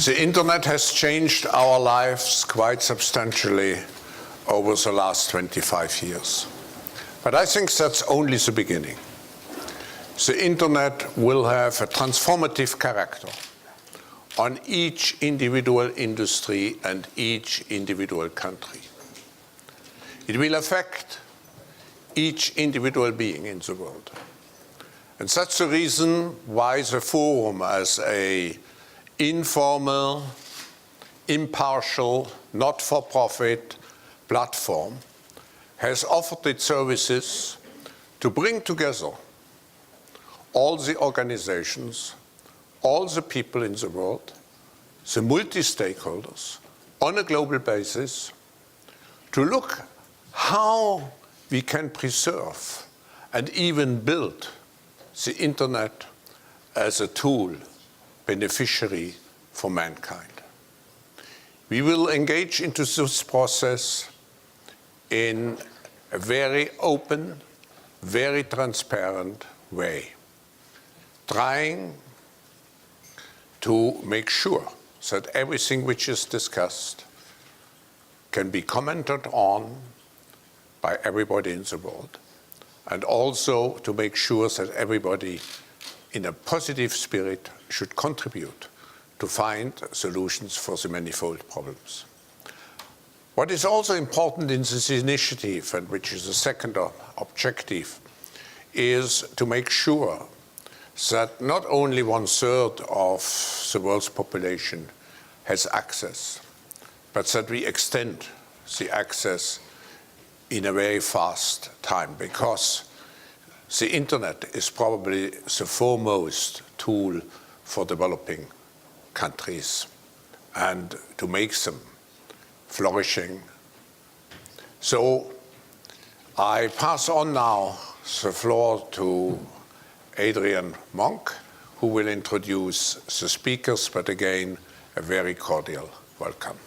The internet has changed our lives quite substantially over the last 25 years. But I think that's only the beginning. The internet will have a transformative character on each individual industry and each individual country. It will affect each individual being in the world. And that's the reason why the Forum, as an informal, impartial, not-for-profit platform, has offered its services to bring together all the organizations, all the people in the world, the multi-stakeholders, on a global basis, to look how we can preserve and even build the internet as a tool beneficiary for mankind. We will engage into this process in a very open, very transparent way, trying to make sure that everything which is discussed can be commented on by everybody in the world, and also to make sure that everybody in a positive spirit should contribute to find solutions for the manifold problems. What is also important in this initiative, and which is the second objective, is to make sure that not only 1/3 of the world's population has access, but that we extend the access in a very fast time, because the internet is probably the foremost tool for developing countries and to make them flourishing. So I pass on now the floor to Adrian Monk, who will introduce the speakers, but again, a very cordial welcome.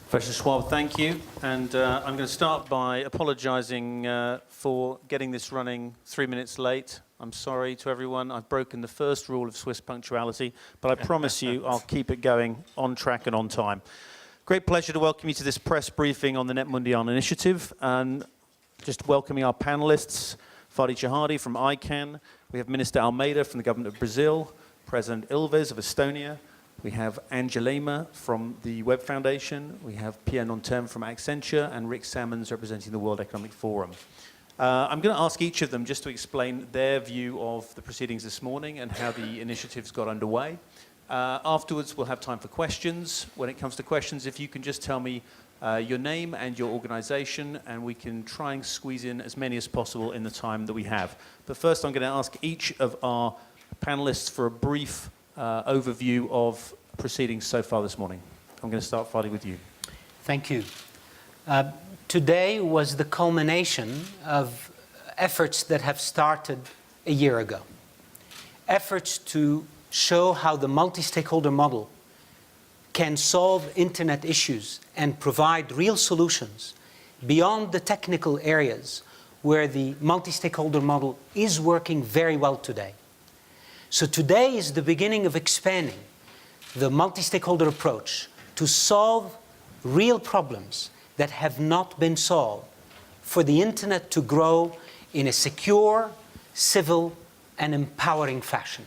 Professor Schwab, thank you. And I'm going to start by apologizing for getting this running 3 minutes late. I'm sorry to everyone. I've broken the first rule of Swiss punctuality, but I promise you I'll keep it going on track and on time. Great pleasure to welcome you to this press briefing on the NETmundial initiative, and just welcoming our panelists, Fadi Chahadi from ICANN. We have Minister Almeida from the government of Brazil, President Ilves of Estonia. We have Angelema from the Web Foundation. We have Pierre Nontem from Accenture, and Rick Sammons representing the World Economic Forum. I'm going to ask each of them just to explain their view of the proceedings this morning and how the initiatives got underway. Afterwards, we'll have time for questions. When it comes to questions, if you can just tell me your name and your organization, and we can try and squeeze in as many as possible in the time that we have. But first, I'm going to ask each of our panelists for a brief overview of proceedings so far this morning. I'm going to start, Fadi, with you. Thank you. Today was the culmination of efforts that have started a year ago. Efforts to show how the multi-stakeholder model can solve internet issues and provide real solutions beyond the technical areas where the multi-stakeholder model is working very well today. So today is the beginning of expanding the multi-stakeholder approach to solve real problems that have not been solved, for the internet to grow in a secure, civil, and empowering fashion.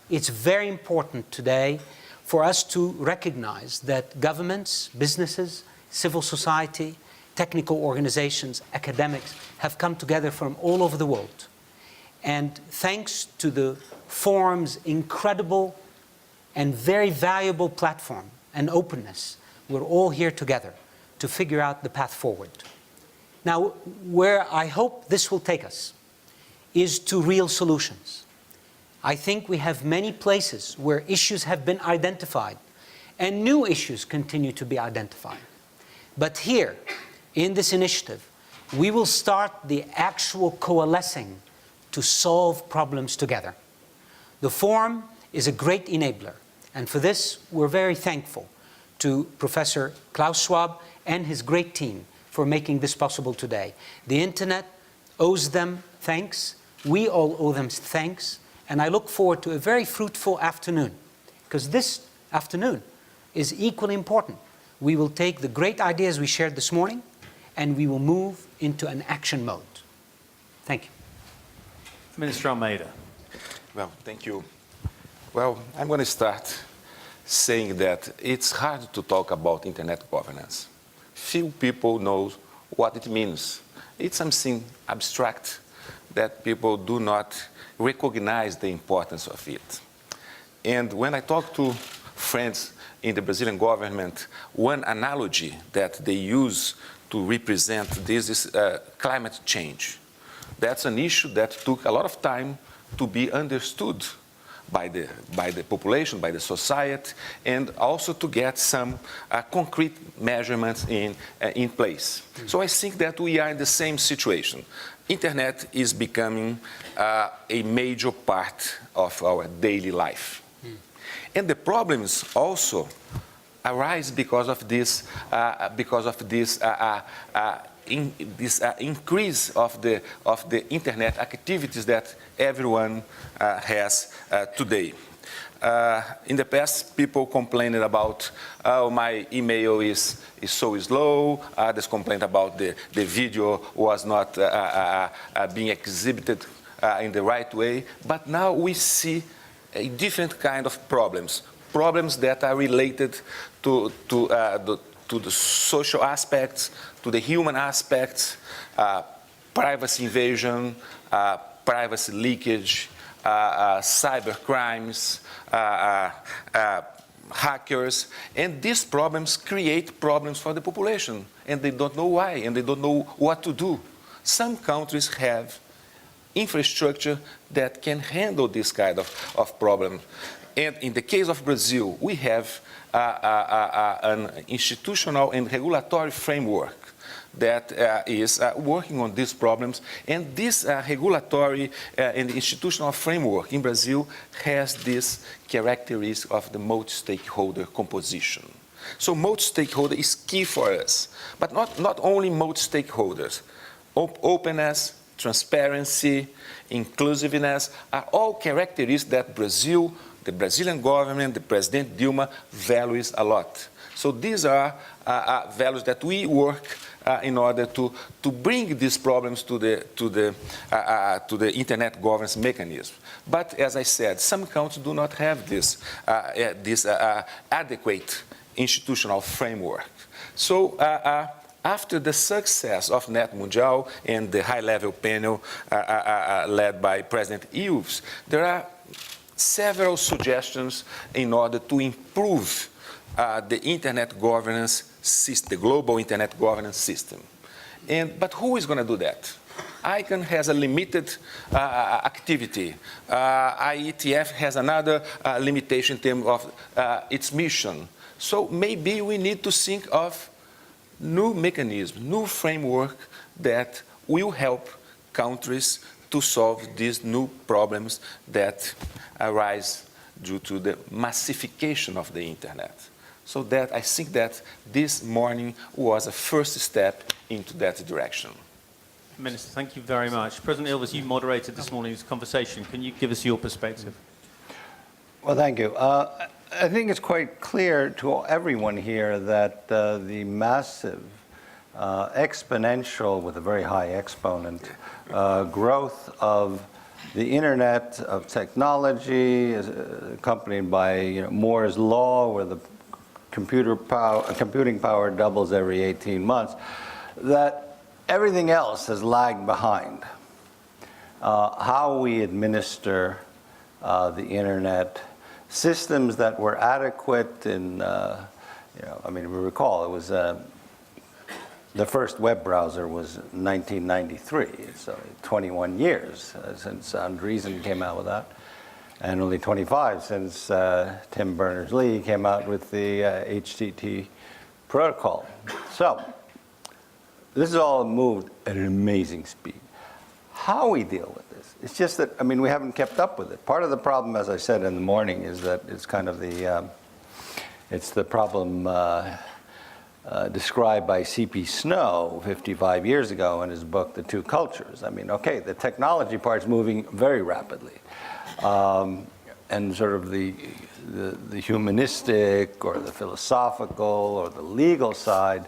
It's very important today for us to recognize that governments, businesses, civil society, technical organizations, academics have come together from all over the world. And thanks to the Forum's incredible and very valuable platform and openness, we're all here together to figure out the path forward. Now, where I hope this will take us is to real solutions. I think we have many places where issues have been identified and new issues continue to be identified. But here, in this initiative, we will start the actual coalescing to solve problems together. The Forum is a great enabler, and for this, we're very thankful to Professor Klaus Schwab and his great team for making this possible today. The internet owes them thanks. We all owe them thanks. And I look forward to a very fruitful afternoon, because this afternoon is equally important. We will take the great ideas we shared this morning and we will move into an action mode. Thank you. Minister Almeida. Well, thank you. Well, I'm going to start saying that it's hard to talk about internet governance. Few people know what it means. It's something abstract that people do not recognize the importance of it. And when I talk to friends in the Brazilian government, one analogy that they use to represent this is climate change. That's an issue that took a lot of time to be understood by the population, by the society, and also to get some concrete measurements in place. So I think that we are in the same situation. Internet is becoming a major part of our daily life. And the problems also arise because of this increase of the internet activities that everyone has today. In the past, people complained about, oh, my email is so slow. Others complained about the video was not being exhibited in the right way. But now we see a different kind of problems that are related to the social aspects, to the human aspects, privacy invasion, privacy leakage, cyber crimes, hackers, and these problems create problems for the population, and they don't know why, and they don't know what to do. Some countries have infrastructure that can handle this kind of problem. And in the case of Brazil, we have an institutional and regulatory framework that is working on these problems. And this regulatory and institutional framework in Brazil has this characteristic of the multi-stakeholder composition. So multi-stakeholder is key for us, but not only multi-stakeholders. Openness, transparency, inclusiveness are all characteristics that Brazil, the Brazilian government, the President Dilma values a lot. So these are values that we work in order to bring these problems to the internet governance mechanism. But as I said, some countries do not have this adequate institutional framework. So after the success of NETmundial and the high-level panel led by President W.E.F, there are several suggestions in order to improve the internet governance system, the global internet governance system. But who is going to do that? ICANN has a limited activity. IETF has another limitation in terms of its mission. So maybe we need to think of new mechanisms, new framework that will help countries to solve these new problems that arise due to the massification of the internet. So that I think that this morning was a first step into that direction. Minister, thank you very much. President Ilves, you moderated this morning's conversation. Can you give us your perspective? Well, thank you. I think it's quite clear to everyone here that the massive, exponential, with a very high exponent, growth of the internet, of technology, accompanied by Moore's law, where the computing power doubles every 18 months, that everything else has lagged behind. How we administer the internet, systems that were adequate in, I mean, we recall it was the first web browser was 1993, so 21 years since Andreessen came out with that, and only 25 since Tim Berners-Lee came out with the HTTP protocol. So this has all moved at an amazing speed. How we deal with this, it's just that, I mean, we haven't kept up with it. Part of the problem, as I said in the morning, is that it's kind of the, it's the problem described by C.P. Snow 55 years ago in his book, The Two Cultures. I mean, okay, the technology part's moving very rapidly. And sort of the humanistic or the philosophical or the legal side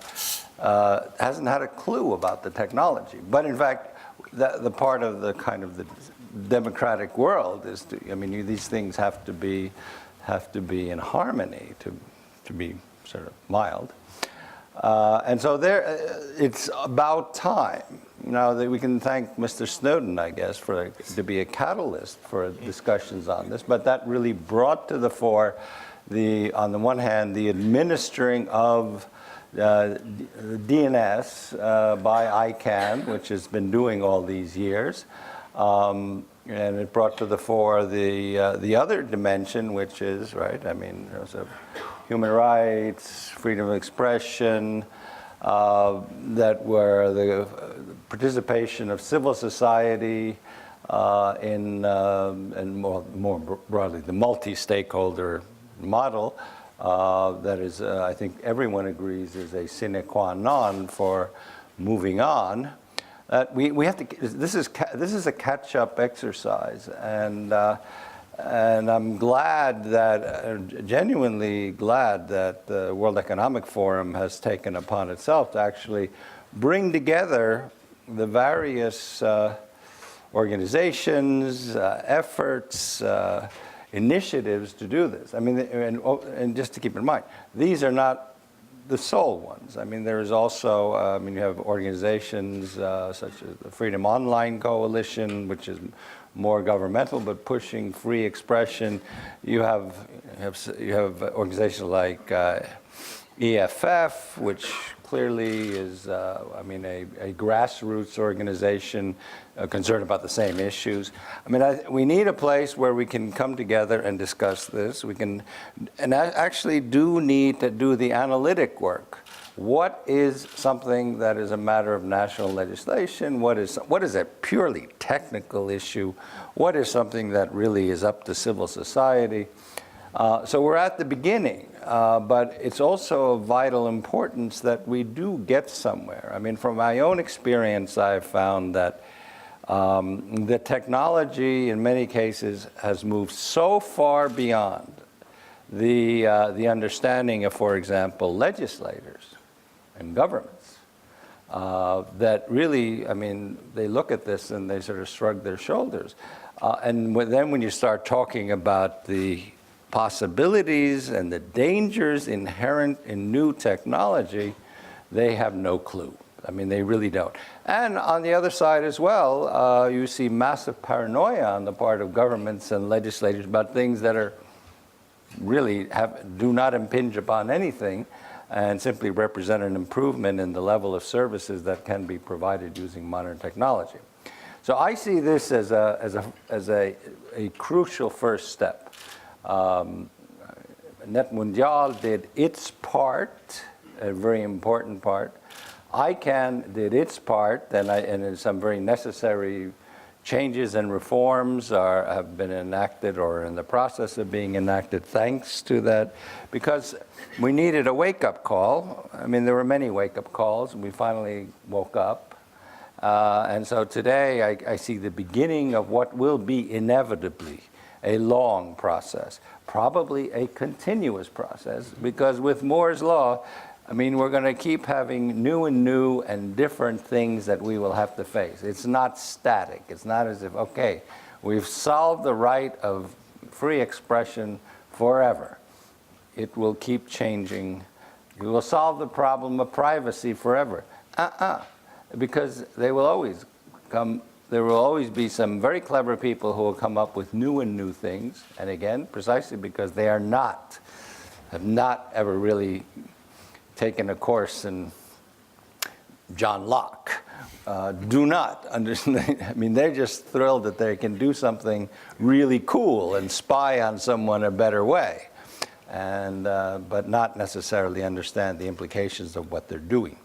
hasn't had a clue about the technology. But in fact, the part of the kind of the democratic world is to, I mean, these things have to be in harmony to be sort of mild. And so it's about time. Now that we can thank Mr. Snowden, I guess, to be a catalyst for discussions on this. But that really brought to the fore, on the one hand, the administering of DNS by ICANN, which has been doing all these years. And it brought to the fore the other dimension, which is, right, I mean, there's human rights, freedom of expression, that were the participation of civil society and more broadly, the multi-stakeholder model that is, I think everyone agrees, is a sine qua non for moving on. We have to. This is a catch-up exercise, and I'm glad that, genuinely glad that the World Economic Forum has taken upon itself to actually bring together the various organizations, efforts, initiatives to do this. I mean, and just to keep in mind, these are not the sole ones. I mean, there is also, I mean, you have organizations such as the Freedom Online Coalition, which is more governmental, but pushing free expression. You have organizations like EFF, which clearly is, I mean, a grassroots organization concerned about the same issues. I mean, we need a place where we can come together and discuss this. We can, and actually do need to do the analytic work. What is something that is a matter of national legislation? What is a purely technical issue? What is something that really is up to civil society? So we're at the beginning, but it's also of vital importance that we do get somewhere. I mean, from my own experience, I've found that the technology, in many cases, has moved so far beyond the understanding of, for example, legislators and governments, that really, I mean, they look at this and they sort of shrug their shoulders. And then when you start talking about the possibilities and the dangers inherent in new technology, they have no clue. I mean, they really don't. And on the other side as well, you see massive paranoia on the part of governments and legislators about things that are really do not impinge upon anything and simply represent an improvement in the level of services that can be provided using modern technology. So I see this as a crucial first step. NETmundial did its part, a very important part. ICANN did its part, and some very necessary changes and reforms have been enacted or are in the process of being enacted thanks to that, because we needed a wake-up call. I mean, there were many wake-up calls, and we finally woke up. And so today I see the beginning of what will be inevitably a long process, probably a continuous process, because with Moore's Law, I mean, we're going to keep having new and different things that we will have to face. It's not static. It's not as if, okay, we've solved the right of free expression forever. It will keep changing. We will solve the problem of privacy forever. Because they will always come. There will always be some very clever people who will come up with new things. And again, precisely because they have not ever really taken a course in John Locke, do not understand. I mean, they're just thrilled that they can do something really cool and spy on someone a better way, and but not necessarily understand the implications of what they're doing.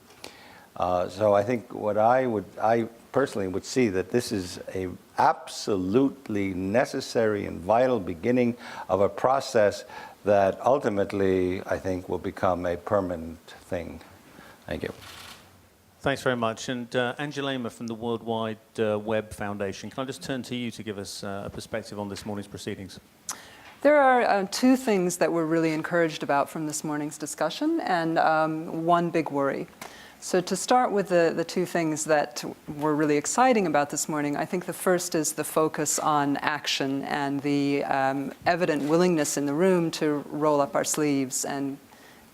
So I think what I personally would see that this is a absolutely necessary and vital beginning of a process that ultimately I think will become a permanent thing Thank you. Thanks very much. And Angelema from the W.E.F Foundation, can I just turn to you to give us a perspective on this morning's proceedings? There are two things that we're really encouraged about from this morning's discussion, and one big worry. So to start with the two things that were really exciting about this morning, I think the first is the focus on action and the evident willingness in the room to roll up our sleeves and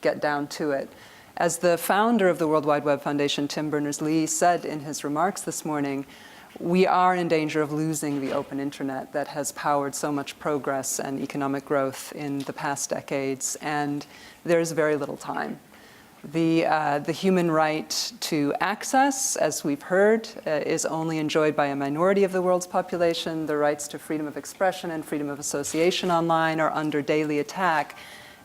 get down to it. As the founder of the World Wide Web Foundation, Tim Berners-Lee, said in his remarks this morning, we are in danger of losing the open internet that has powered so much progress and economic growth in the past decades, and there's very little time. The human right to access, as we've heard, is only enjoyed by a minority of the world's population. The rights to freedom of expression and freedom of association online are under daily attack.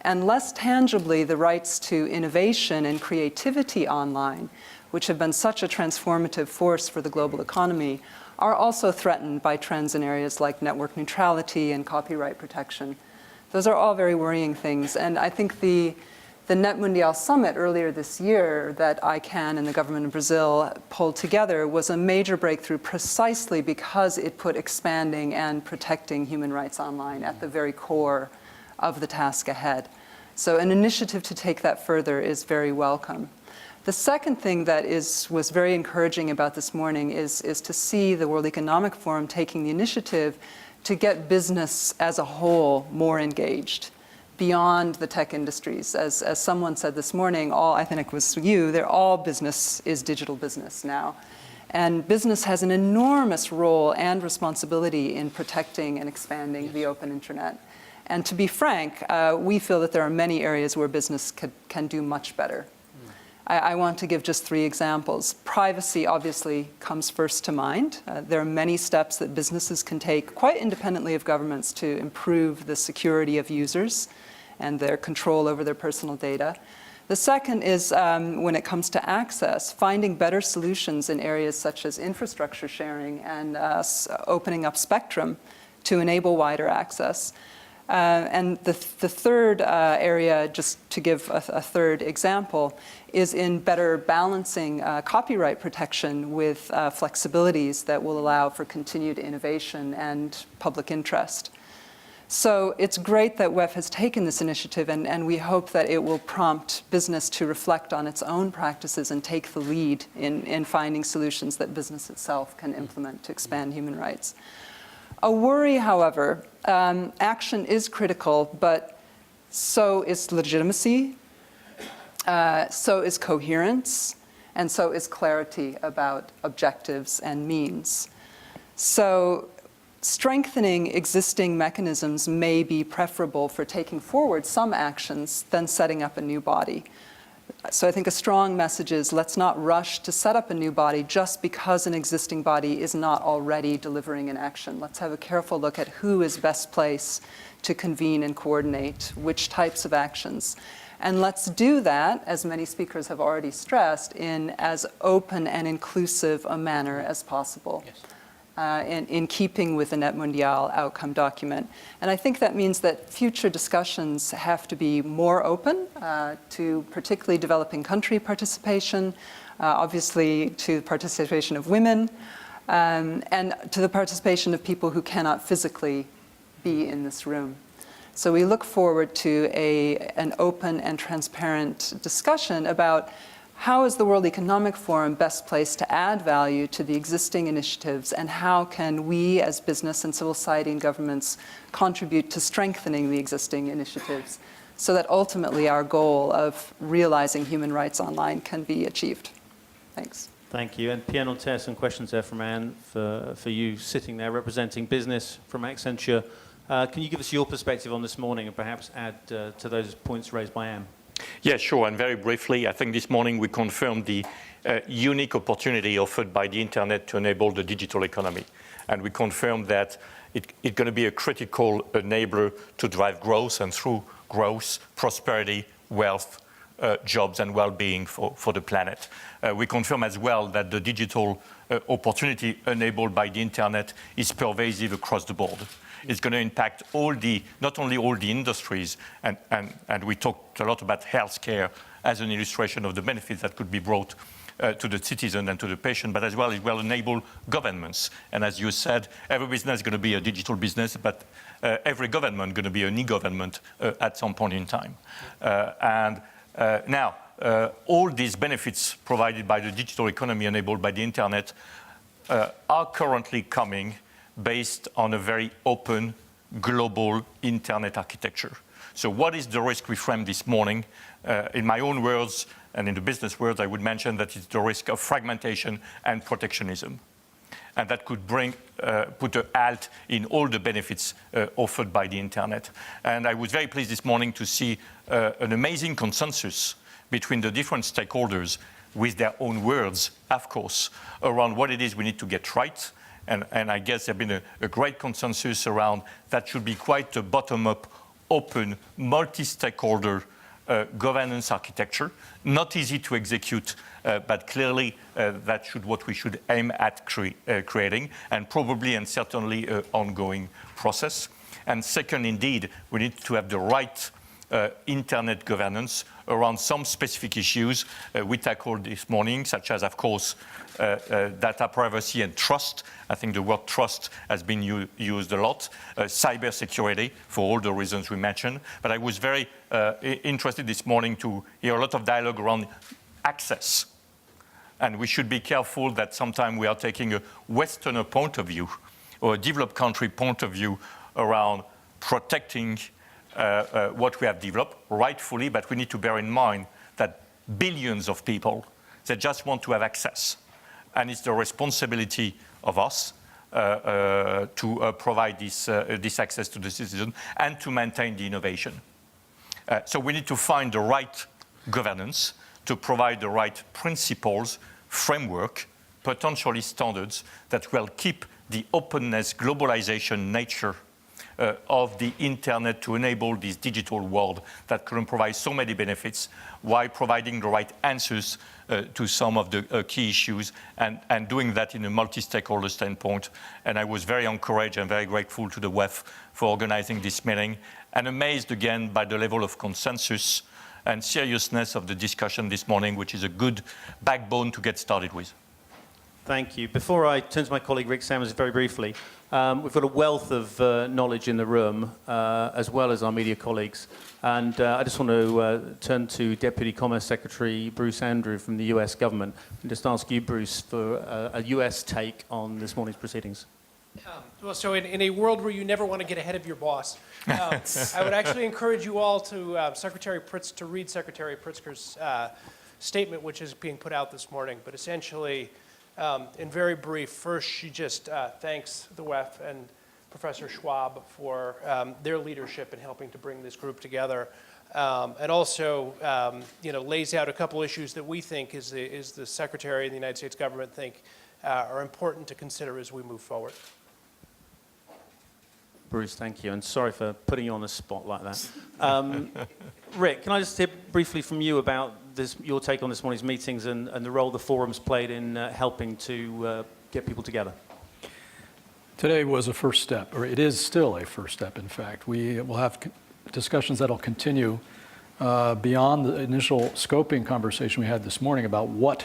And less tangibly, the rights to innovation and creativity online, which have been such a transformative force for the global economy, are also threatened by trends in areas like network neutrality and copyright protection. Those are all very worrying things. And I think the NETmundial summit earlier this year that ICANN and the government of Brazil pulled together was a major breakthrough precisely because it put expanding and protecting human rights online at the very core of the task ahead. So an initiative to take that further is very welcome. The second thing that was very encouraging about this morning is to see the World Economic Forum taking the initiative to get business as a whole more engaged beyond the tech industries. As someone said this morning, I think it was you, all business is digital business now. And business has an enormous role and responsibility in protecting and expanding the open internet. And to be frank, we feel that there are many areas where business can do much better. I want to give just 3 examples. Privacy obviously comes first to mind. There are many steps that businesses can take quite independently of governments to improve the security of users and their control over their personal data. The second is when it comes to access, finding better solutions in areas such as infrastructure sharing and opening up spectrum to enable wider access. And the third area, just to give a third example, is in better balancing copyright protection with flexibilities that will allow for continued innovation and public interest. So it's great that W.E.F has taken this initiative, and we hope that it will prompt business to reflect on its own practices and take the lead in finding solutions that business itself can implement to expand human rights. A worry, however, action is critical, but so is legitimacy, so is coherence, and so is clarity about objectives and means. So strengthening existing mechanisms may be preferable for taking forward some actions than setting up a new body. So I think a strong message is let's not rush to set up a new body just because an existing body is not already delivering an action. Let's have a careful look at who is best placed to convene and coordinate which types of actions. And let's do that, as many speakers have already stressed, in as open and inclusive a manner as possible. Yes. In keeping with the NETmundial outcome document. And I think that means that future discussions have to be more open to particularly developing country participation, obviously to the participation of women, and to the participation of people who cannot physically be in this room. So we look forward to an open and transparent discussion about how is the World Economic Forum best placed to add value to the existing initiatives, and how can we as business and civil society and governments contribute to strengthening the existing initiatives so that ultimately our goal of realizing human rights online can be achieved. Thanks. Thank you. And Pierre Nanterre, some questions there from Anne for you sitting there representing business from Accenture. Can you give us your perspective on this morning and perhaps add to those points raised by Anne? Yeah, sure. And very briefly, I think this morning we confirmed the unique opportunity offered by the internet to enable the digital economy. And we confirmed that it's going to be a critical enabler to drive growth, and through growth, prosperity, wealth, jobs and well-being for the planet. We confirm as well that the digital opportunity enabled by the internet is pervasive across the board. It's going to impact not only all the industries, and we talked a lot about healthcare as an illustration of the benefits that could be brought to the citizen and to the patient, but as well it will enable governments. And as you said, every business is going to be a digital business, but every government is going to be an e-government at some point in time. Now, all these benefits provided by the digital economy enabled by the internet are currently coming based on a very open, global internet architecture. So what is the risk we framed this morning? In my own words, and in the business world, I would mention that it's the risk of fragmentation and protectionism. And that could put a halt in all the benefits offered by the internet. And I was very pleased this morning to see an amazing consensus between the different stakeholders with their own words, of course, around what it is we need to get right. And I guess there's been a great consensus around that should be quite a bottom-up, open, multi-stakeholder governance architecture. Not easy to execute, but clearly that what we should aim at creating, and probably and certainly an ongoing process. And second, indeed, we need to have the right internet governance around some specific issues we tackled this morning, such as, of course, data privacy and trust. I think the word trust has been used a lot. Cybersecurity, for all the reasons we mentioned. But I was very interested this morning to hear a lot of dialogue around access. And we should be careful that sometimes we are taking a Westerner point of view or a developed country point of view around protecting what we have developed, rightfully, but we need to bear in mind that billions of people, they just want to have access. And it's the responsibility of us to provide this access to the citizen and to maintain the innovation. So we need to find the right governance to provide the right principles, framework, potentially standards that will keep the openness, globalization nature of the internet to enable this digital world that can provide so many benefits while providing the right answers to some of the key issues and doing that in a multi-stakeholder standpoint. And I was very encouraged and very grateful to the W.E.F for organizing this meeting and amazed again by the level of consensus and seriousness of the discussion this morning, which is a good backbone to get started with. Thank you. Before I turn to my colleague Rick Sammons very briefly, we've got a wealth of knowledge in the room, as well as our media colleagues. And I just want to turn to Deputy Commerce Secretary Bruce Andrew from the US government and just ask you, Bruce, for a US take on this morning's proceedings. Well, so in a world where you never want to get ahead of your boss, I would actually encourage you all to read Secretary Pritzker's statement, which is being put out this morning. But essentially, in very brief, first she just thanks the W.E.F and Professor Schwab for their leadership in helping to bring this group together, and also lays out a couple issues that we think is the Secretary and the United States government think are important to consider as we move forward. Bruce, thank you, and sorry for putting you on the spot like that. Rick, can I just hear briefly from you about your take on this morning's meetings and the role the forum's played in helping to get people together? Today was a first step, or it is still a first step, in fact. We will have discussions that will continue beyond the initial scoping conversation we had this morning about what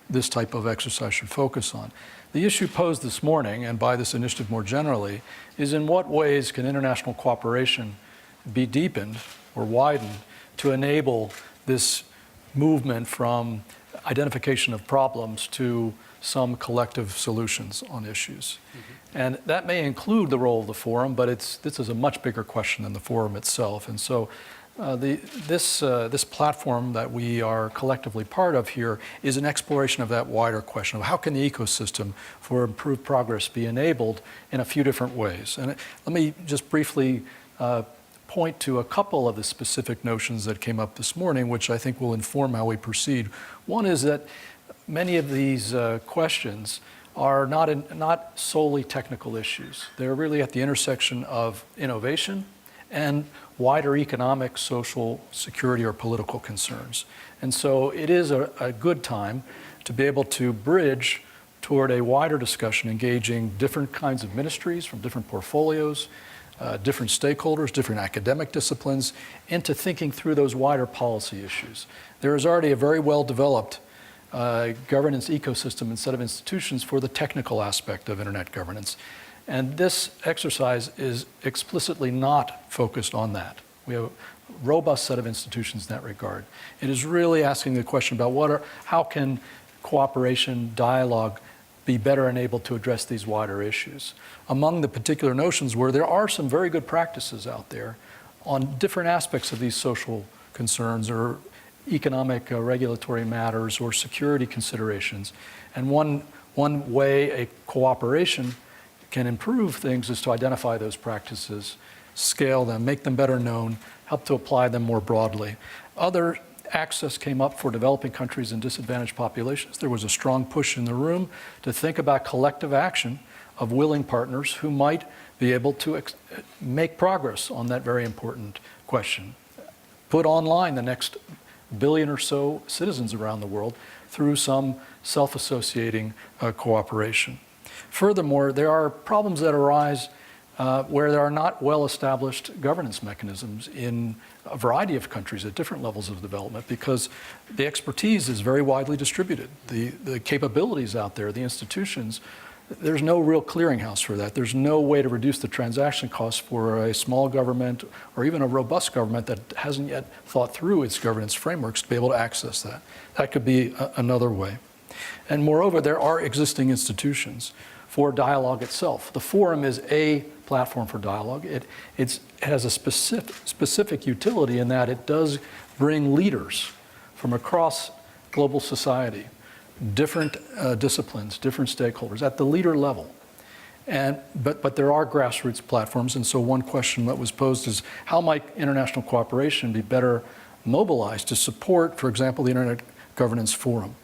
this type of exercise should focus on. The issue posed this morning, and by this initiative more generally, is in what ways can international cooperation be deepened or widened to enable this movement from identification of problems to some collective solutions on issues. Mm-hmm. And that may include the role of the forum, but this is a much bigger question than the forum itself. And so this platform that we are collectively part of here is an exploration of that wider question of how can the ecosystem for improved progress be enabled in a few different ways. And let me just briefly point to a couple of the specific notions that came up this morning, which I think will inform how we proceed. One is that many of these questions are not solely technical issues. They're really at the intersection of innovation and wider economic, social, security, or political concerns. And so it is a good time to be able to bridge toward a wider discussion engaging different kinds of ministries from different portfolios, different stakeholders, different academic disciplines, into thinking through those wider policy issues. There is already a very well-developed governance ecosystem and set of institutions for the technical aspect of internet governance. And this exercise is explicitly not focused on that. We have a robust set of institutions in that regard. It is really asking the question about how can cooperation, dialogue be better enabled to address these wider issues. Among the particular notions where there are some very good practices out there on different aspects of these social concerns or economic regulatory matters or security considerations. And one way a cooperation can improve things is to identify those practices, scale them, make them better known, help to apply them more broadly. Other access came up for developing countries and disadvantaged populations. There was a strong push in the room to think about collective action of willing partners who might be able to make progress on that very important question. Put online the next billion or so citizens around the world through some self-associating cooperation. Furthermore, there are problems that arise where there are not well-established governance mechanisms in a variety of countries at different levels of development because the expertise is very widely distributed. The capabilities out there, the institutions, there's no real clearinghouse for that. There's no way to reduce the transaction costs for a small government or even a robust government that hasn't yet thought through its governance frameworks to be able to access that. That could be another way. And moreover, there are existing institutions for dialogue itself. The forum is a platform for dialogue. It has a specific utility in that it does bring leaders from across global society, different disciplines, different stakeholders at the leader level. But there are grassroots platforms, and so one question that was posed is how might international cooperation be better mobilized to support, for example, the Internet Governance Forum?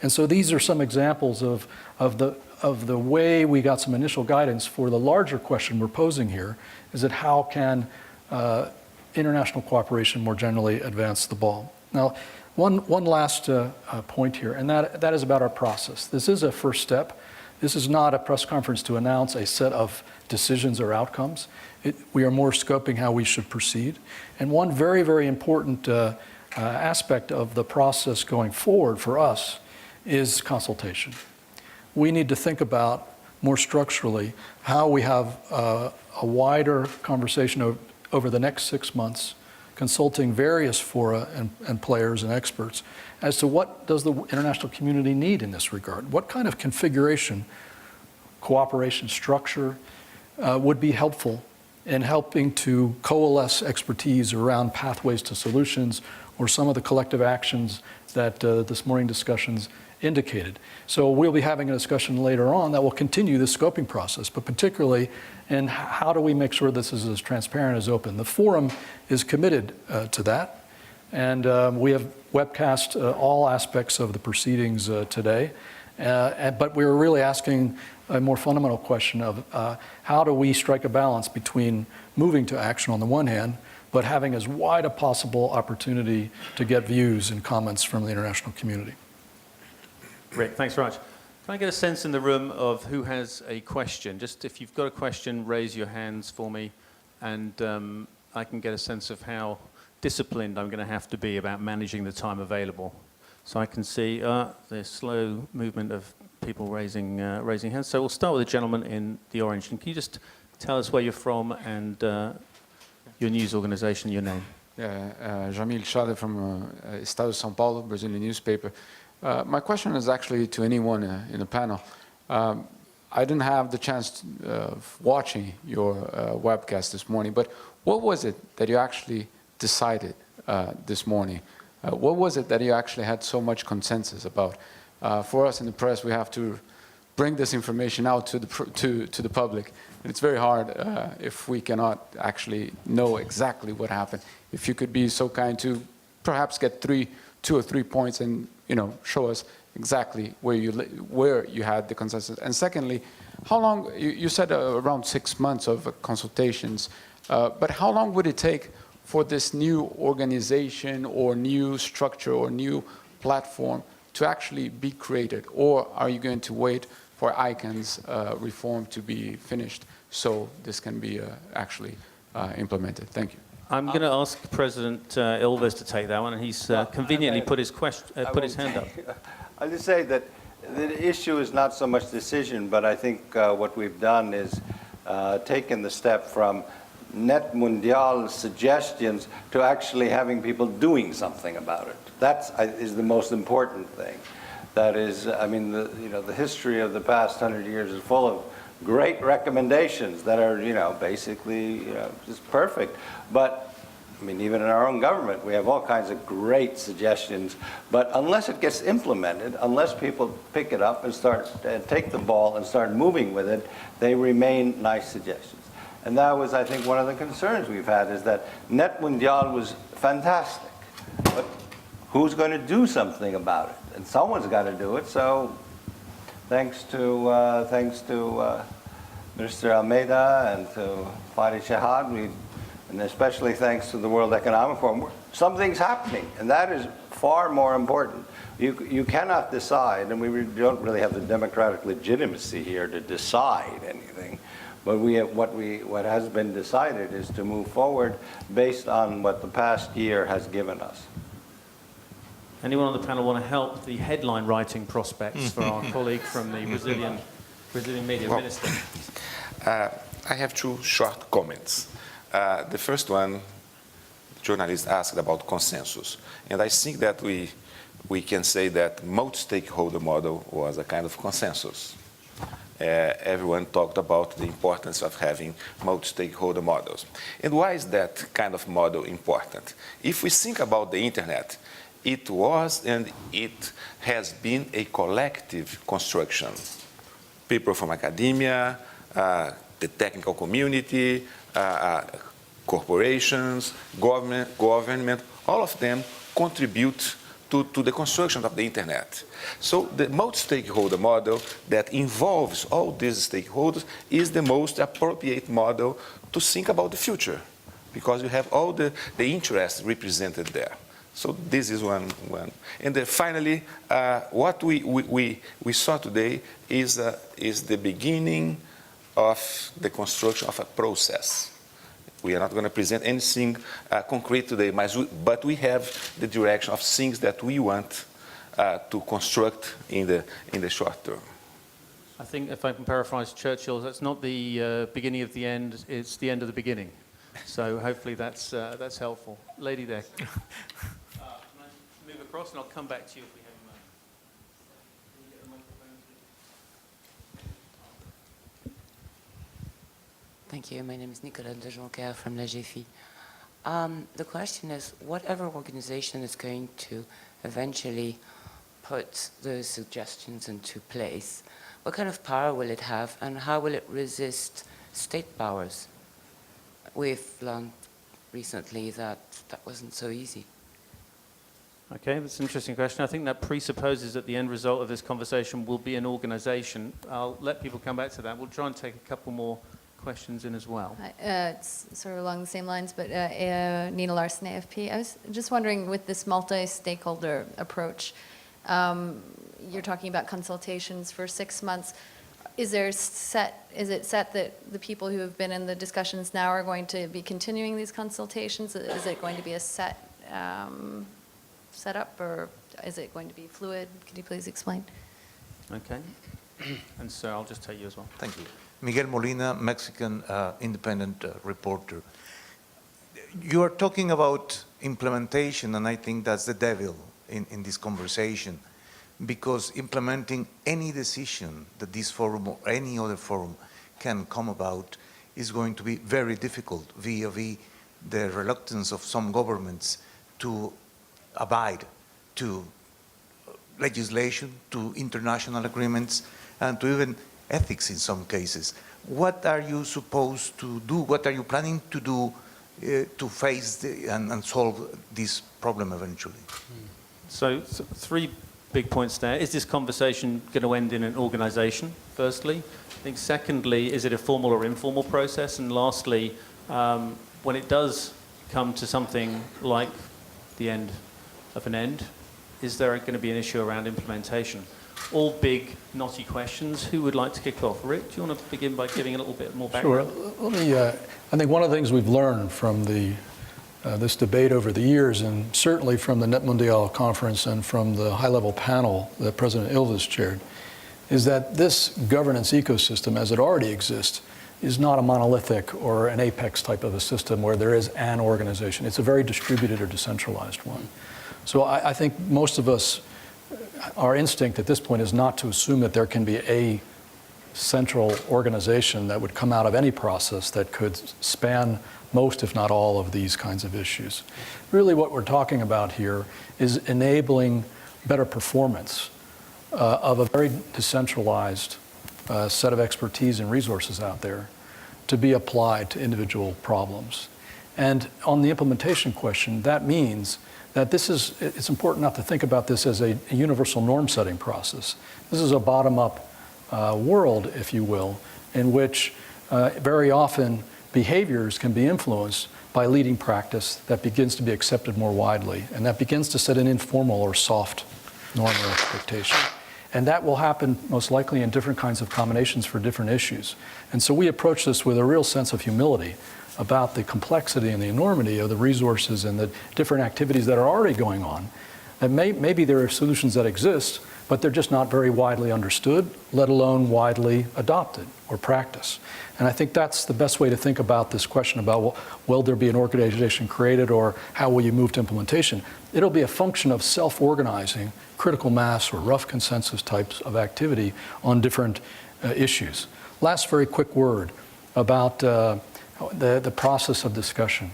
And so these are some examples of the way we got some initial guidance for the larger question we're posing here, is that how can international cooperation more generally advance the ball? Now, one last point here, and that is about our process. This is a first step. This is not a press conference to announce a set of decisions or outcomes. We are more scoping how we should proceed. And one very, very important aspect of the process going forward for us is consultation. We need to think about more structurally how we have a wider conversation over the next 6 months, consulting various fora and players and experts as to what does the international community need in this regard. What kind of configuration, cooperation structure would be helpful in helping to coalesce expertise around pathways to solutions or some of the collective actions that this morning discussions indicated. So we'll be having a discussion later on that will continue the scoping process, but particularly in how do we make sure this is as transparent as open. The forum is committed to that, and we have webcast all aspects of the proceedings today, but we're really asking a more fundamental question of how do we strike a balance between moving to action on the one hand, but having as wide a possible opportunity to get views and comments from the international community. Rick, thanks very much. Can I get a sense in the room of who has a question? Just if you've got a question, raise your hands for me, and I can get a sense of how disciplined I'm going to have to be about managing the time available. So I can see the slow movement of people raising hands. So we'll start with the gentleman in the orange. And can you just tell us where you're from and your news organization, your name? Yeah, Jamil Schade from Estado de São Paulo, Brazilian newspaper. My question is actually to anyone in the panel. I didn't have the chance of watching your webcast this morning, but what was it that you actually decided this morning? What was it that you actually had so much consensus about? For us in the press, we have to bring this information out to the public. And it's very hard if we cannot actually know exactly what happened. If you could be so kind to perhaps get 2 or 3 points and show us exactly where you had the consensus. And secondly, how long, you said around 6 months of consultations, but how long would it take for this new organization or new structure or new platform to actually be created? Or are you going to wait for ICANN's reform to be finished so this can be actually implemented. Thank you. I'm going to ask President Ilves to take that one, and he's conveniently put his hand up. I'll just say that the issue is not so much decision, but I think what we've done is taken the step from NETmundial suggestions to actually having people doing something about it. That is the most important thing. That is, I mean, the history of the past 100 years is full of great recommendations that are, basically, just perfect. But, I mean, even in our own government, we have all kinds of great suggestions. But unless it gets implemented, unless people pick it up and take the ball and start moving with it, they remain nice suggestions. And that was, I think, one of the concerns we've had is that NETmundial was fantastic. But who's going to do something about it? And someone's got to do it. So thanks to Minister Almeida and to Fadi Shahad, and especially thanks to the World Economic Forum, something's happening, and that is far more important. You cannot decide, and we don't really have the democratic legitimacy here to decide anything, but what has been decided is to move forward based on what the past year has given us. Anyone on the panel want to help the headline writing prospects for our colleague from the Brazilian media minister? I have two short comments. The first one, the journalist asked about consensus. And I think that we can say that multi-stakeholder model was a kind of consensus. Everyone talked about the importance of having multi-stakeholder models. And why is that kind of model important? If we think about the internet, it was and it has been a collective construction. People from academia, the technical community, corporations, government, all of them contribute to the construction of the internet. So the multi-stakeholder model that involves all these stakeholders is the most appropriate model to think about the future, because you have all the interests represented there. So this is one. And then finally, what we saw today is the beginning of the construction of a process. We are not going to present anything concrete today, but we have the direction of things that we want to construct in the short term. I think if I can paraphrase Churchill, that's not the beginning of the end, it's the end of the beginning. So hopefully that's helpful. Lady there. Can I move across and I'll come back to you if we have a moment. Can you get a microphone, please? Thank you. My name is Nicolas de Jonquer from La GFI. The question is, whatever organization is going to eventually put those suggestions into place, what kind of power will it have and how will it resist state powers? We've learned recently that wasn't so easy. Okay, that's an interesting question. I think that presupposes that the end result of this conversation will be an organization. I'll let people come back to that. We'll try and take a couple more questions in as well. It's sort of along the same lines, but Nina Larson, AFP. I was just wondering, with this multi-stakeholder approach, you're talking about consultations for 6 months. Is it set that the people who have been in the discussions now are going to be continuing these consultations? Is it going to be a set setup, or is it going to be fluid? Could you please explain? Okay. And sir, I'll just take you as well. Thank you. Miguel Molina, Mexican independent reporter. You are talking about implementation, and I think that's the devil in this conversation, because implementing any decision that this forum or any other forum can come about is going to be very difficult vis-a-vis the reluctance of some governments to abide to legislation, to international agreements, and to even ethics in some cases. What are you supposed to do? What are you planning to do to face and solve this problem eventually? So three big points there. Is this conversation going to end in an organization, firstly? I think secondly, is it a formal or informal process? And lastly, when it does come to something like the end of an end, is there going to be an issue around implementation? all big, knotty questions. Who would like to kick off? Rick, do you want to begin by giving a little bit more background? Sure. Let me, I think one of the things we've learned from this debate over the years, and certainly from the NETmundial conference and from the high-level panel that President Ilves chaired, is that this governance ecosystem, as it already exists, is not a monolithic or an apex type of a system where there is an organization. It's a very distributed or decentralized one. So I think most of us, our instinct at this point is not to assume that there can be a central organization that would come out of any process that could span most, if not all, of these kinds of issues. Really what we're talking about here is enabling better performance of a very decentralized set of expertise and resources out there to be applied to individual problems. And on the implementation question, that means that it's important not to think about this as a universal norm-setting process. This is a bottom-up world, if you will, in which very often behaviors can be influenced by leading practice that begins to be accepted more widely, and that begins to set an informal or soft norm or expectation. And that will happen most likely in different kinds of combinations for different issues. And so we approach this with a real sense of humility about the complexity and the enormity of the resources and the different activities that are already going on. And maybe there are solutions that exist, but they're just not very widely understood, let alone widely adopted or practiced. And I think that's the best way to think about this question about, well, will there be an organization created, or how will you move to implementation? It'll be a function of self-organizing critical mass or rough consensus types of activity on different issues. Last very quick word about the process of discussion.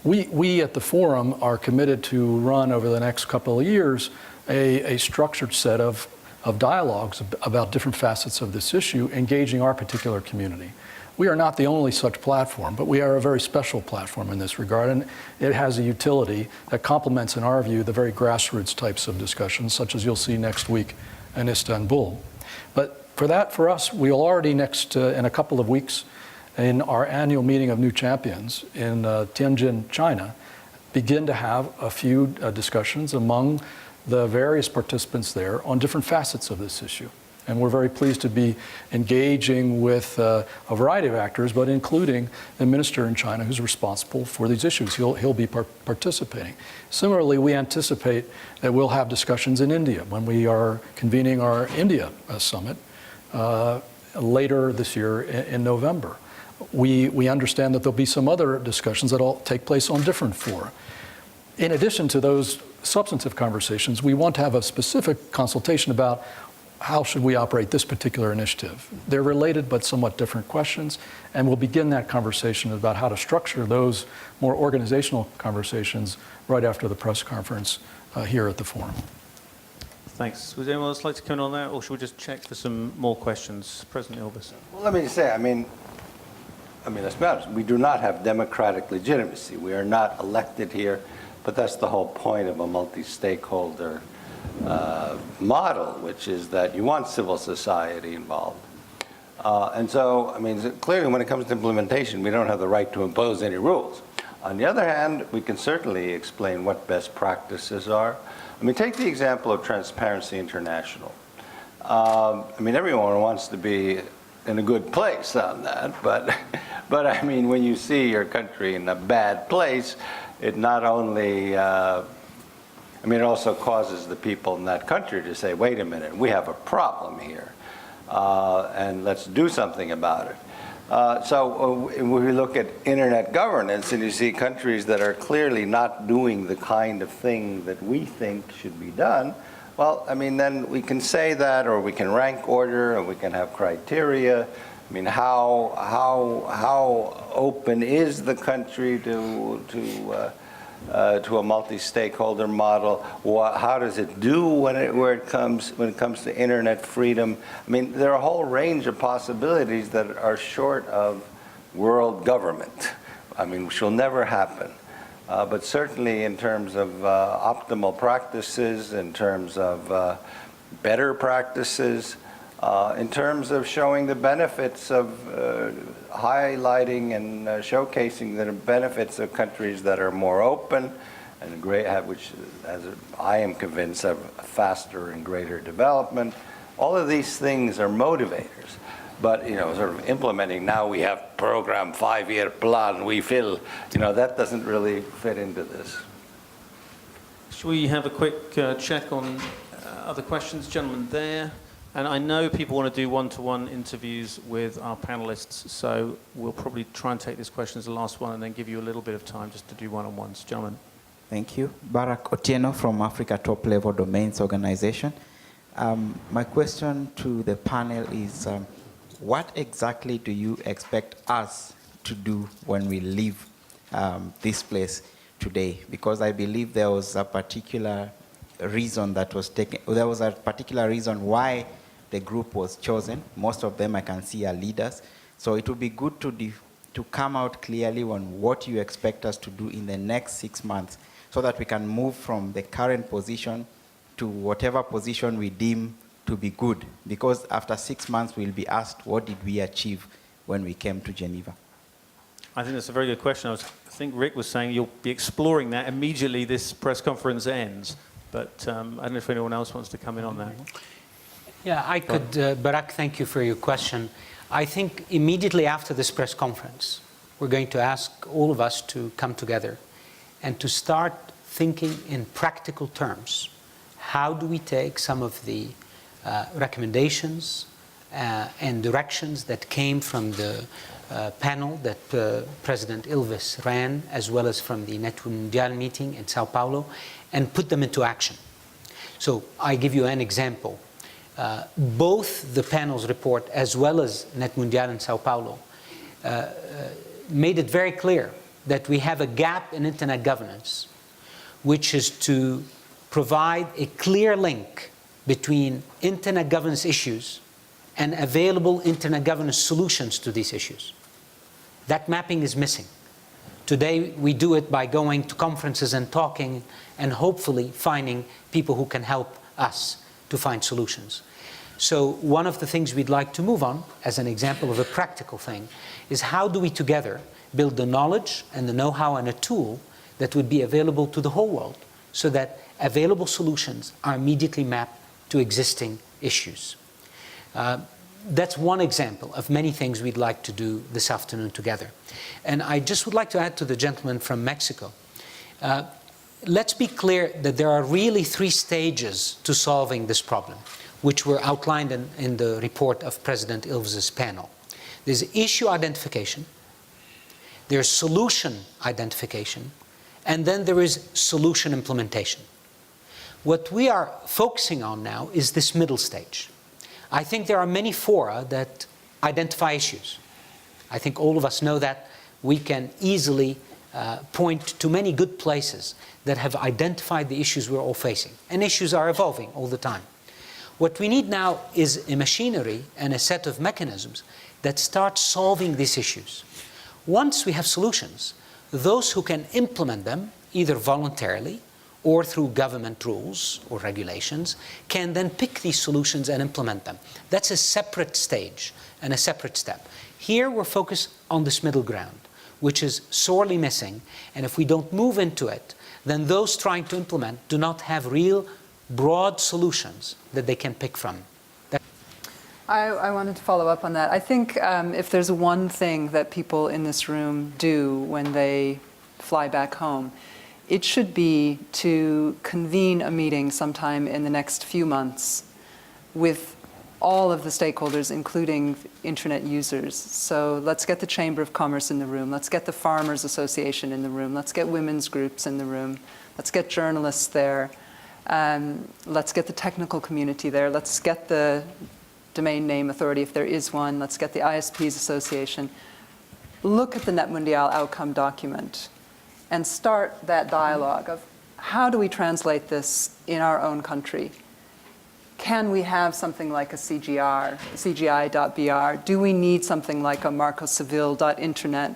We at the forum are committed to run over the next couple of years a structured set of dialogues about different facets of this issue, engaging our particular community. We are not the only such platform, but we are a very special platform in this regard, and it has a utility that complements, in our view, the very grassroots types of discussions, such as you'll see next week in Istanbul. But for us, we'll already in a couple of weeks, in our annual meeting of new champions in Tianjin, China, begin to have a few discussions among the various participants there on different facets of this issue. And we're very pleased to be engaging with a variety of actors, but including the minister in China who's responsible for these issues. He'll be participating. Similarly, we anticipate that we'll have discussions in India when we are convening our India summit later this year in November. We understand that there'll be some other discussions that'll take place on different fora. In addition to those substantive conversations, we want to have a specific consultation about how should we operate this particular initiative. They're related but somewhat different questions, and we'll begin that conversation about how to structure those more organizational conversations right after the press conference here at the forum. Thanks. Would anyone else like to comment on that, or should we just check for some more questions? President Ilves. Well, let me say, I mean, let's be honest, we do not have democratic legitimacy. We are not elected here, but that's the whole point of a multi-stakeholder model, which is that you want civil society involved. And so, I mean, clearly when it comes to implementation, we don't have the right to impose any rules. On the other hand, we can certainly explain what best practices are. I mean, take the example of Transparency International. I mean, everyone wants to be in a good place on that, but I mean, when you see your country in a bad place, it not only, I mean, it also causes the people in that country to say, wait a minute, we have a problem here, and let's do something about it. So when we look at internet governance and you see countries that are clearly not doing the kind of thing that we think should be done, well, I mean, then we can say that, or we can rank order, or we can have criteria. I mean, how open is the country to a multi-stakeholder model? How does it do when it comes to internet freedom? I mean, there are a whole range of possibilities that are short of world government. I mean, which will never happen. But certainly in terms of optimal practices, in terms of better practices, in terms of showing the benefits of highlighting and showcasing the benefits of countries that are more open and which, as I am convinced, have faster and greater development. All of these things are motivators. But, sort of implementing, now we have program 5-year plan, we feel, that doesn't really fit into this. Shall we have a quick check on other questions? Gentlemen there. And I know people want to do one-to-one interviews with our panelists, so we'll probably try and take this question as the last one and then give you a little bit of time just to do one-on-ones. Gentlemen. Thank you. Barack Otieno from Africa Top Level Domains Organization. My question to the panel is, what exactly do you expect us to do when we leave this place today? Because I believe there was a particular reason that was taken, there was a particular reason why the group was chosen. Most of them I can see are leaders. So it would be good to come out clearly on what you expect us to do in the next 6 months so that we can move from the current position to whatever position we deem to be good. Because after 6 months, we'll be asked, what did we achieve when we came to Geneva? I think that's a very good question. I think Rick was saying you'll be exploring that immediately this press conference ends. But I don't know if anyone else wants to come in on that. Yeah, I could, Barack, thank you for your question. I think immediately after this press conference, we're going to ask all of us to come together and to start thinking in practical terms. How do we take some of the recommendations and directions that came from the panel that President Ilves ran, as well as from the NETmundial meeting in Sao Paulo, and put them into action. So I give you an example. Both the panel's report as well as NETmundial in Sao Paulo made it very clear that we have a gap in internet governance, which is to provide a clear link between internet governance issues and available internet governance solutions to these issues. That mapping is missing. Today, we do it by going to conferences and talking and hopefully finding people who can help us to find solutions. So one of the things we'd like to move on, as an example of a practical thing, is how do we together build the knowledge and the know-how and a tool that would be available to the whole world so that available solutions are immediately mapped to existing issues. That's one example of many things we'd like to do this afternoon together. And I just would like to add to the gentleman from Mexico. Let's be clear that there are really 3 stages to solving this problem, which were outlined in the report of President Ilves' panel. There's issue identification, there's solution identification, and then there is solution implementation. What we are focusing on now is this middle stage. I think there are many fora that identify issues. I think all of us know that. We can easily point to many good places that have identified the issues we're all facing. And issues are evolving all the time. What we need now is a machinery and a set of mechanisms that start solving these issues. Once we have solutions, those who can implement them, either voluntarily or through government rules or regulations, can then pick these solutions and implement them. That's a separate stage and a separate step. Here we're focused on this middle ground, which is sorely missing, and if we don't move into it, then those trying to implement do not have real broad solutions that they can pick from. I wanted to follow up on that. I think if there's one thing that people in this room do when they fly back home, it should be to convene a meeting sometime in the next few months with all of the stakeholders, including internet users. So let's get the Chamber of Commerce in the room. Let's get the Farmers Association in the room. Let's get women's groups in the room. Let's get journalists there. Let's get the technical community there. Let's get the domain name authority, if there is one. Let's get the ISPs Association. Look at the NETmundial outcome document and start that dialogue of how do we translate this in our own country? Can we have something like a CGR, CGI.br? Do we need something like a marcocivil.internet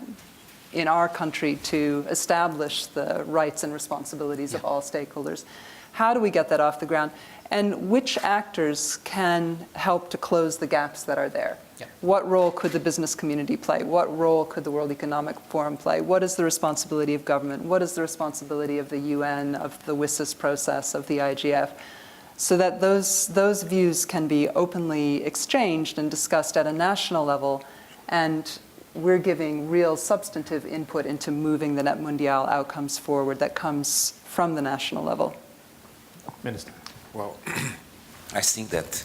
in our country to establish the rights and responsibilities of all stakeholders? How do we get that off the ground? And which actors can help to close the gaps that are there? What role could the business community play? What role could the World Economic Forum play? What is the responsibility of government? What is the responsibility of the UN, of the WSIS process, of the IGF? so that those views can be openly exchanged and discussed at a national level, and we're giving real substantive input into moving the NETmundial outcomes forward that comes from the national level. Minister. Well, I think that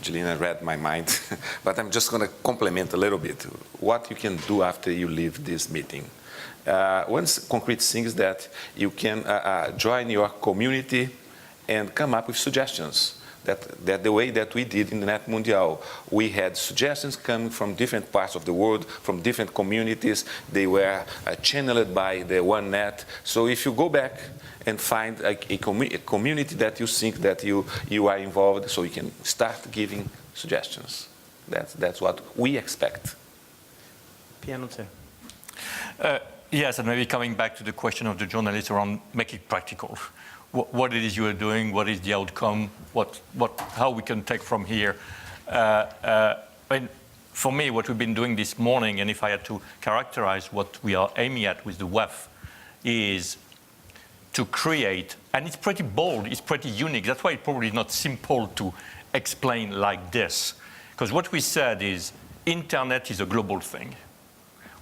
Jelena read my mind, but I'm just going to complement a little bit what you can do after you leave this meeting. One concrete thing is that you can join your community and come up with suggestions. That the way that we did in the NETmundial, we had suggestions coming from different parts of the world, from different communities. They were channeled by the One Net. So if you go back and find a community that you think that you are involved, so you can start giving suggestions. That's what we expect. Piano two. Yes, and maybe coming back to the question of the journalist around make it practical. What it is you are doing, what is the outcome, how we can take from here. I mean, for me, what we've been doing this morning, and if I had to characterize what we are aiming at with the W.E.F, is to create, and it's pretty bold, it's pretty unique. That's why it's probably not simple to explain like this. Because what we said is, internet is a global thing,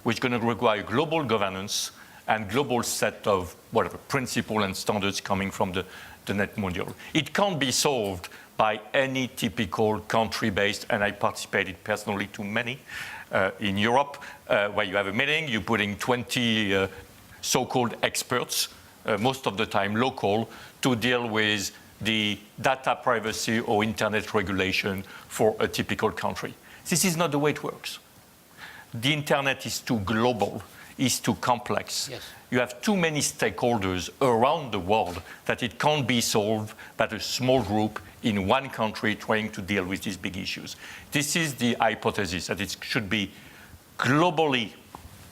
which is going to require global governance and global set of whatever principles and standards coming from the NETmundial. It can't be solved by any typical country-based, and I participated personally to many in Europe, where you have a meeting, you're putting 20 so-called experts, most of the time local, to deal with the data privacy or internet regulation for a typical country. This is not the way it works. The internet is too global, is too complex. Yes. You have too many stakeholders around the world that it can't be solved by a small group in one country trying to deal with these big issues. This is the hypothesis, that it should be globally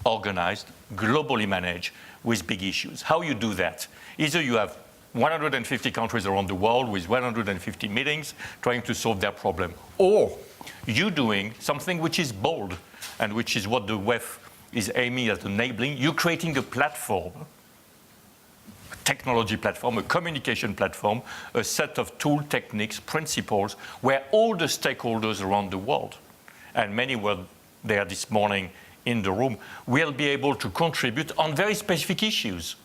organized, globally managed with big issues. How you do that? Either you have 150 countries around the world with 150 meetings trying to solve their problem, or you doing something which is bold, and which is what the W.E.F is aiming at enabling. You're creating a platform, a technology platform, a communication platform, a set of tool techniques, principles, where all the stakeholders around the world, and many were there this morning in the room, will be able to contribute on very specific issues.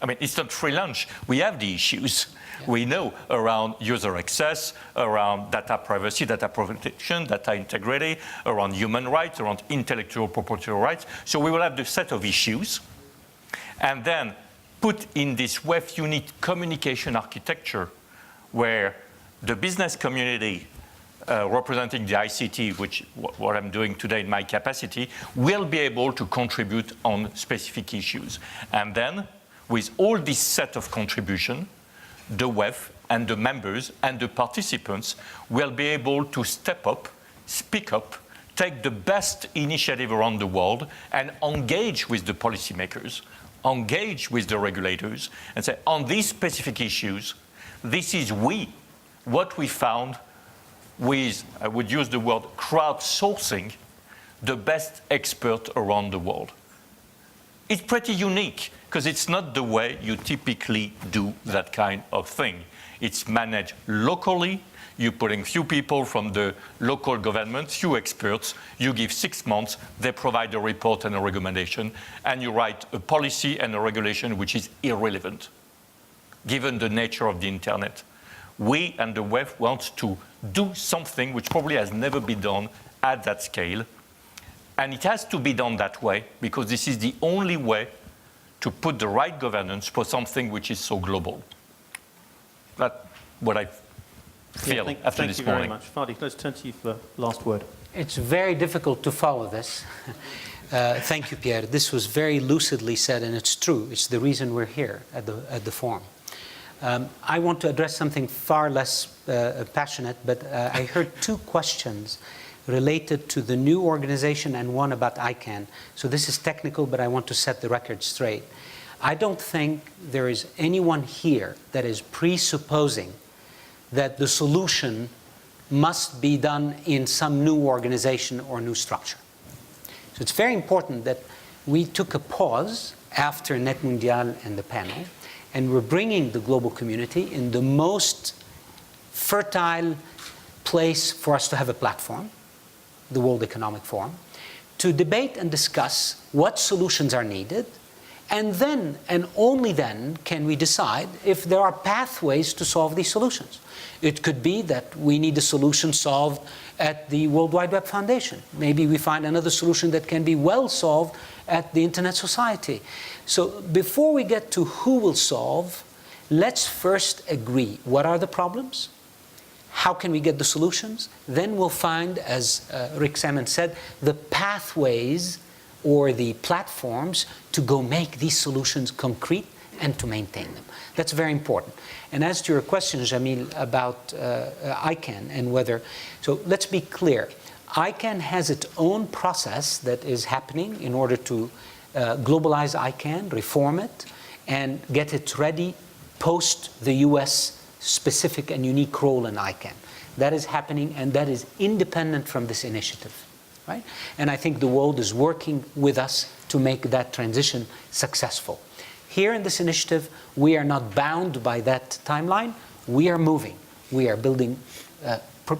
I mean, it's not free lunch. We have the issues. We know around user access, around data privacy, data protection, data integrity, around human rights, around intellectual property rights. So we will have the set of issues, and then put in this W.E.F unique communication architecture where the business community representing the ICT, which what I'm doing today in my capacity, will be able to contribute on specific issues. And then, with all this set of contribution, the W.E.F and the members and the participants will be able to step up, speak up, take the best initiative around the world and engage with the policymakers, engage with the regulators, and say, on these specific issues, this is what we found with, I would use the word crowdsourcing, the best expert around the world. It's pretty unique, because it's not the way you typically do that kind of thing. It's managed locally. You're putting few people from the local government, few experts. You give 6 months. They provide a report and a recommendation. And you write a policy and a regulation which is irrelevant, given the nature of the internet. We and the W.E.F want to do something which probably has never been done at that scale. And it has to be done that way, because this is the only way to put the right governance for something which is so global. That's what I feel after this morning. Thank you very much. Fadi, let's turn to you for the last word. It's very difficult to follow this. Thank you, Pierre. This was very lucidly said, and it's true. It's the reason we're here at the forum. I want to address something far less passionate, but I heard 2 questions related to the new organization and one about ICANN. So this is technical, but I want to set the record straight. I don't think there is anyone here that is presupposing that the solution must be done in some new organization or new structure. So it's very important that we took a pause after NETmundial and the panel, and we're bringing the global community in the most fertile place for us to have a platform, the World Economic Forum, to debate and discuss what solutions are needed, and then, and only then, can we decide if there are pathways to solve these solutions. It could be that we need a solution solved at the World Wide Web Foundation. Maybe we find another solution that can be well solved at the Internet Society. So before we get to who will solve, let's first agree what are the problems, how can we get the solutions, then we'll find, as Rick Salmon said, the pathways or the platforms to go make these solutions concrete and to maintain them. That's very important. And as to your question, Jamil, about ICANN and whether, so let's be clear. ICANN has its own process that is happening in order to globalize ICANN, reform it, and get it ready post the US specific and unique role in ICANN. That is happening, and that is independent from this initiative, right? And I think the world is working with us to make that transition successful. Here in this initiative, we are not bound by that timeline. We are moving. We are building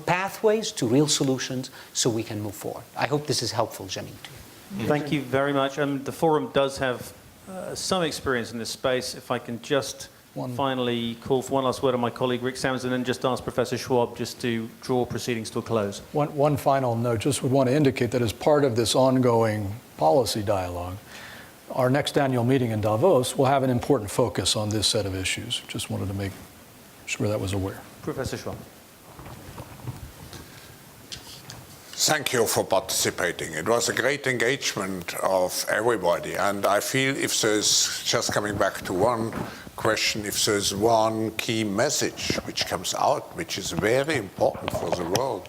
pathways to real solutions so we can move forward. I hope this is helpful, Jamil, to you. Thank you very much. The forum does have some experience in this space. If I can just finally call for one last word on my colleague Rick Salmon, and then just ask Professor Schwab just to draw proceedings to a close. One final note, just would want to indicate that as part of this ongoing policy dialogue, our next annual meeting in Davos will have an important focus on this set of issues. Just wanted to make sure that was aware. Professor Schwab. Thank you for participating. It was a great engagement of everybody, and I feel if there's, just coming back to one question, if there's one key message which comes out, which is very important for the world,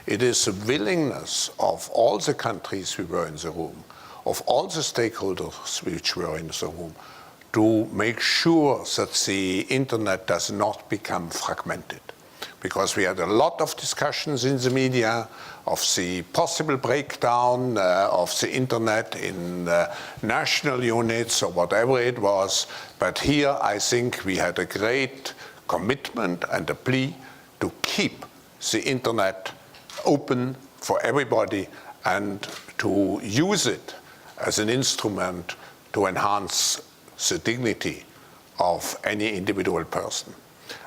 it is the willingness of all the countries who were in the room, of all the stakeholders which were in the room, to make sure that the internet does not become fragmented. Because we had a lot of discussions in the media of the possible breakdown of the internet in national units or whatever it was. But here I think we had a great commitment and a plea to keep the internet open for everybody and to use it as an instrument to enhance the dignity of any individual person.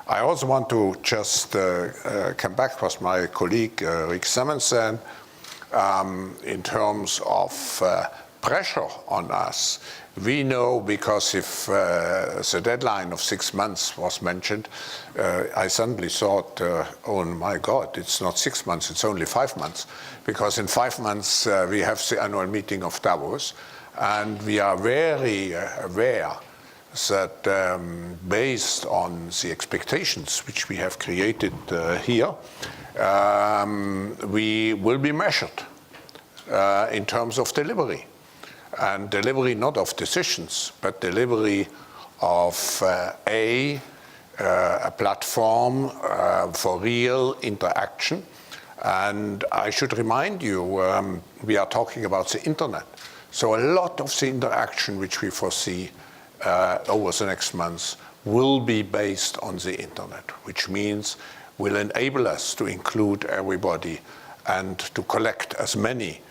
I also want to just come back what my colleague Rick Salmon said in terms of pressure on us. We know, because if the deadline of 6 months was mentioned, I suddenly thought, oh my God, it's not 6 months, it's only 5 months. Because in 5 months we have the annual meeting of Davos, and we are very aware that based on the expectations which we have created here, we will be measured in terms of delivery. And delivery not of decisions, but delivery of a platform for real interaction. And I should remind you, we are talking about the internet. So a lot of the interaction which we foresee over the next months will be based on the internet, which means will enable us to include everybody and to collect as many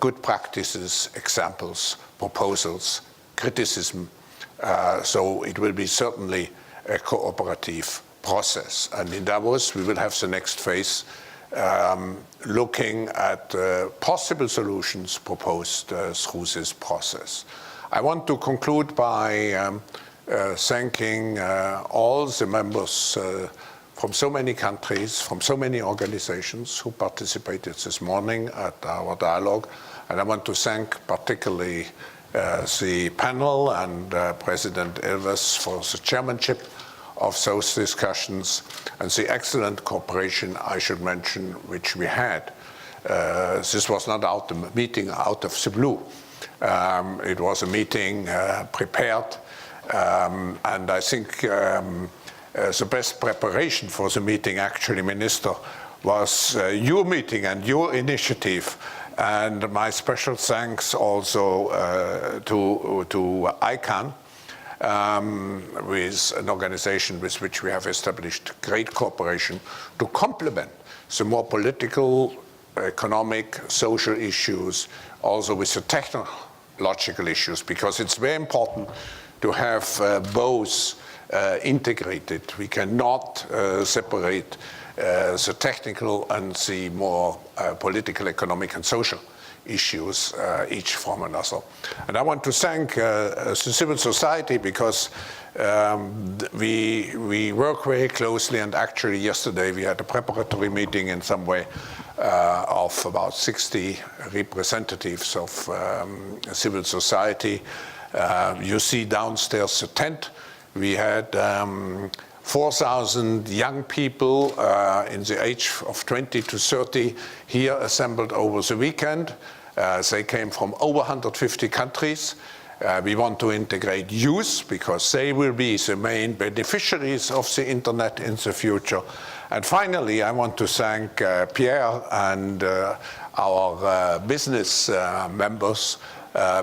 good practices, examples, proposals, criticism. So it will be certainly a cooperative process. And in Davos, we will have the next phase looking at possible solutions proposed through this process. I want to conclude by thanking all the members from so many countries, from so many organizations who participated this morning at our dialogue. And I want to thank particularly the panel and President Ilves for the chairmanship of those discussions and the excellent cooperation, I should mention, which we had. This was not a meeting out of the blue. It was a meeting prepared, and I think the best preparation for the meeting, actually, Minister, was your meeting and your initiative. And my special thanks also to ICANN with an organization with which we have established great cooperation to complement the more political, economic, social issues, also with the technological issues, because it's very important to have both integrated. We cannot separate the technical and the more political, economic, and social issues, each from another. And I want to thank the civil society, because we work very closely, and actually yesterday we had a preparatory meeting in some way of about 60 representatives of civil society. You see downstairs the tent. We had 4,000 young people in the age of 20 to 30 here assembled over the weekend. They came from over 150 countries. We want to integrate youth, because they will be the main beneficiaries of the internet in the future. And finally, I want to thank Pierre and our business members,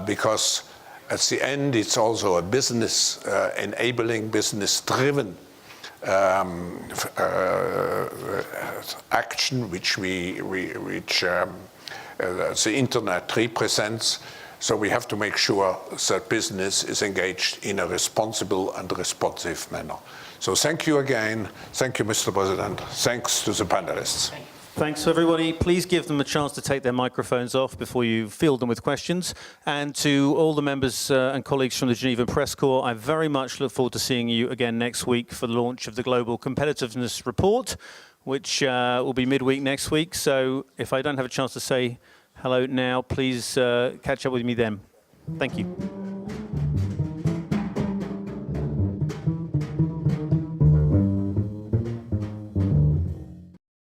because at the end it's also a business enabling, business-driven action which the internet represents. So we have to make sure that business is engaged in a responsible and responsive manner. So thank you again. Thank you, Mr. President. Thanks to the panelists. Thanks, everybody. Please give them a chance to take their microphones off before you field them with questions. And to all the members and colleagues from the Geneva Press Corps, I very much look forward to seeing you again next week for the launch of the Global Competitiveness Report, which will be midweek next week. So if I don't have a chance to say hello now, please catch up with me then. Thank you.